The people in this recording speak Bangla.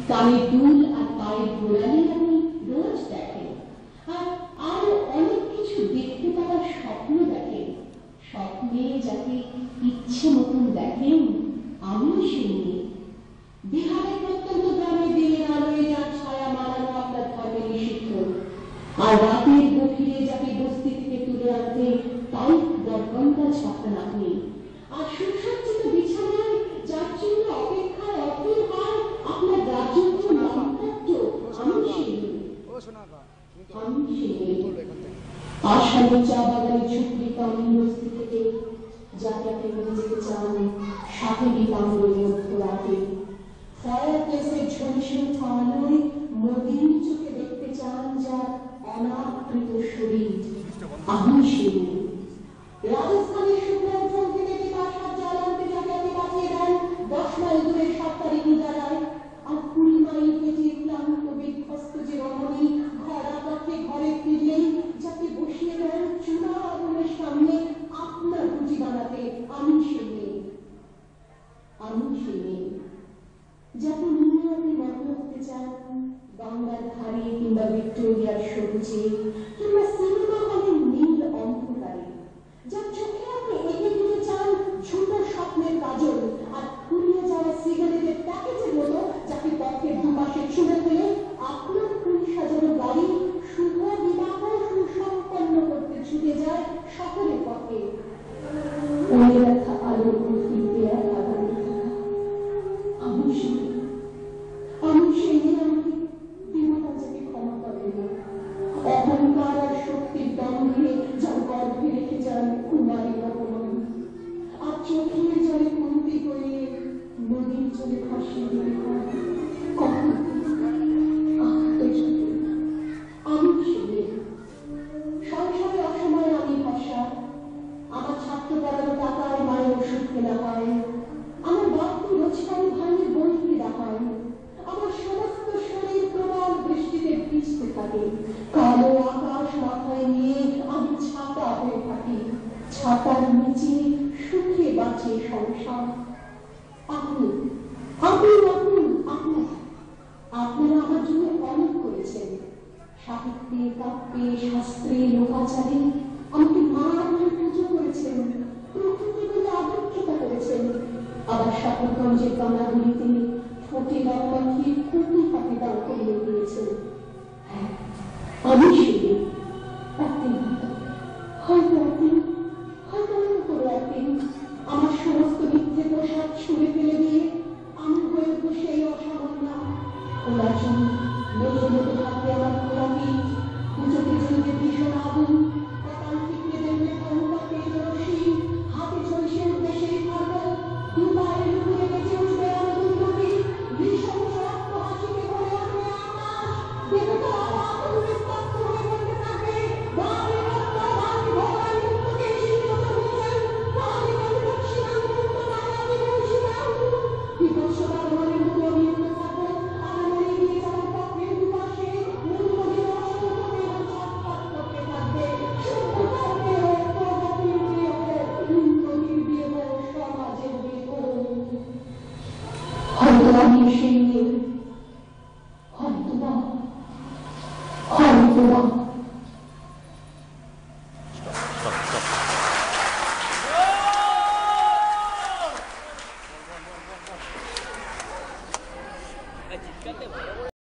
কানে দুল আর পায়ের গোড়ালি আপনি রোজ দেখেন, আর আরো অনেক কিছু দেখতে পাওয়ার স্বপ্ন দেখেন। স্বপ্নে যাকে ইচ্ছে মতন দেখেন, আমিও সেই মেয়ে। বিহারের প্রত্যন্ত গ্রামে দিনের আলোয় যার ছায়া মানানো আপনার ধর্মে নিষিদ্ধ, আর রাতের গভীরে যাকে বস্তি থেকে তুলে আনতে তাই দরগঙ্গা ছাপতেন আপনি। আর সুসজ্জিত বিছানায় যার জন্য অপেক্ষায় অধীর হয় আপনার রাজকীয় দাম্পত্য, আমি সেই মেয়ে। আমি সেই মেয়ে। আষাঢ়ে চা বাগানে ঝুঁকলি কামিনী বস্তি থেকে যাকে আপনি নিয়ে যেতে চান সাহেবী কামড়ের মধ্য রাতে। ফায়ার প্লেসের ঝলসে আলোয় নদীর চোখে দেখতে চান যার অনাবৃত শরীর, আমি সেই মেয়ে। রাজস্থানের শুকনো উঠোন থেকে বিকাশার জল আনতে যাকে আপনি বাঁচিয়ে দেন 10 মাইল দূরের সরকারি নিজারায়, আর 20 মাইল পেটিয়ে ক্লান্ত বিধ্বস্ত যে রমণী ঘরা পথে ঘরে ফিরলেই যাকে বসিয়ে দেন চূড়া আগুনের সামনে আপনার রুটি বানাতে, আমি সেই মেয়ে। আমি সেই মেয়ে যাকে নিয়ে আপনি মগ্ন হতে চান গঙ্গার ধারে কিংবা ভিক্টোরিয়ার সবুজে কিংবা সিনেমা হলের নীল অন্ধকারে, যার চোখে আপনি এঁকে দিতে চান ছোট স্বপ্নের কাজল আর ফুরিয়ে যাওয়া সিগারেটের প্যাকেটের মতো যাকে পথের দুপাশে ছুঁড়ে ফেলে আপনার ফুল সাজানো গাড়ি শুভ বিবাহ সুসম্পন্ন করতে ছুটে যায় শহরের পথে। মনে রাখা আলোর ফিরতে এক আগামী থাকা, আমি সেই আমাকে দেবতা যাকে ক্ষমা করেন না, অহংকার আর শক্তির দ্বন্দ্বে যার গর্ভে রেখে যান কুমারী অপমান, আর চোখের জলে কুন্তি করে নদীর জলে ভাসিয়ে দিতে হয় কখন আমি সেই সংসারে অসময়ে আমি ভাষা, আমার ছাত্র পড়ানো টাকায় মায়ের ওষুধ কেনা হয়, আমার বাড়তি রোজগারি ভাইয়ের বই কেনা হয়, আমার সমস্ত শরীর প্রবল বৃষ্টিতে ভিজতে থাকে, কালো আকাশ মাথায় নিয়ে আমি ছাতা হয়ে থাকি, ছাতার নিচে সুখে বাঁচে সংসার। আপনি আপনি আপনি আপনারা আমার জন্য অনেক করেছেন, সাহিত্যে কাব্যে শাস্ত্রে লোকাচারে আমাকে মার বলে পুজো করেছেন, প্রকৃতি বলে আবদ্ধতা করেছেন, আবার শহরগঞ্জের কানাগুলিতে ঠোঁটে গান পাখির কুটি পাখি দাঁড় করিয়ে দিয়েছেন। হ্যাঁ, আমি সেই একদিন হয়তো একদিন আমার সমস্ত মিথ্যে পোশাক ছুঁড়ে ফেলে দিয়ে আমি হয়ে বসে এই অসামান্য খোলার জন্য মেঘে মেঘে থাকবে আমার খোলাপি, পুজোতে চলবে ভীষণ আগুন, কপাল ঠিকরে দেখবে ক্ষমতা পেয়ে রশি, হাতে ঝলসে উঠবে সেই খড়গ, দু পায়ের উপরে বেঁচে উঠবে আনন্দী, ভীষণ রক্ত হাসিতে ভরে আসবে আকাশ, দেবতা আগুন বিস্তব্ধ হয়ে বলতে থাকবে বাড়ি রক্ত বাড়ি ভগবান মুক্তকে শীর্ষত হয়েছেন, বাড়ি বাড়ি দক্ষিণাঙ্গ মুক্ত বাঙালি বংশীরাম বিপৎসতার মনের মতো অভিভূত থাকবো, আর মনে গিয়ে যাওয়ার পথের দুপাশে মূল্যহীন অসংখ্য এবং ছটফট করতে থাকবে সভ্যতাকে হোক প্রগতির বিয়ে হোক উন্নতির বিয়ে হোক সমাজের বিয়ে হোক। হয়তো আমি সেই মেয়ে, হয়তোবা Ay, chicate,